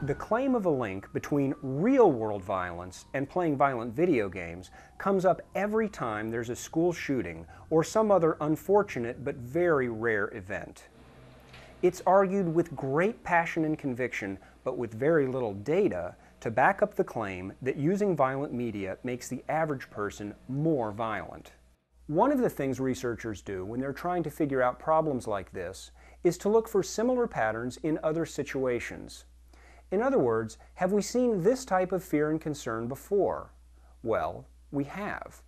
The claim of a link between real-world violence and playing violent video games comes up every time there's a school shooting or some other unfortunate but very rare event. It's argued with great passion and conviction, but with very little data, to back up the claim that using violent media makes the average person more violent. One of the things researchers do when they're trying to figure out problems like this is to look for similar patterns in other situations. In other words, have we seen this type of fear and concern before? Well, we have.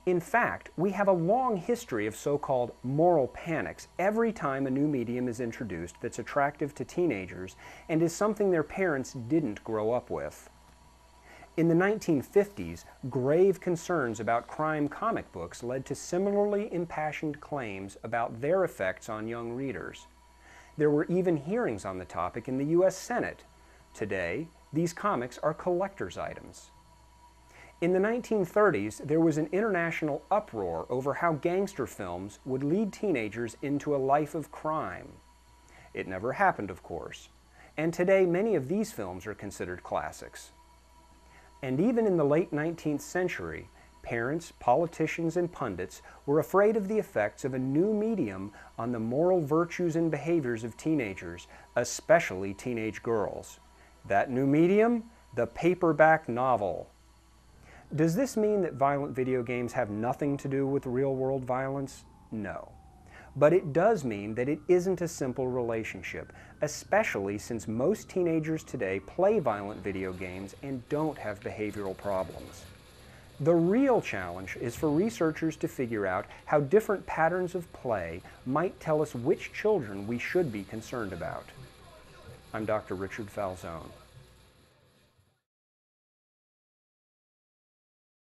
In fact, we have a long history of so-called moral panics every time a new medium is introduced that's attractive to teenagers and is something their parents didn't grow up with. In the 1950s, grave concerns about crime comic books led to similarly impassioned claims about their effects on young readers. There were even hearings on the topic in the U.S. Senate. Today, these comics are collector's items. In the 1930s, there was an international uproar over how gangster films would lead teenagers into a life of crime. It never happened, of course, and today many of these films are considered classics. And even in the late 19th century, parents, politicians, and pundits were afraid of the effects of a new medium on the moral virtues and behaviors of teenagers, especially teenage girls. That new medium? The paperback novel. Does this mean that violent video games have nothing to do with real-world violence? No. But it does mean that it isn't a simple relationship, especially since most teenagers today play violent video games and don't have behavioral problems. The real challenge is for researchers to figure out how different patterns of play might tell us which children we should be concerned about. I'm Dr. Richard Falzone.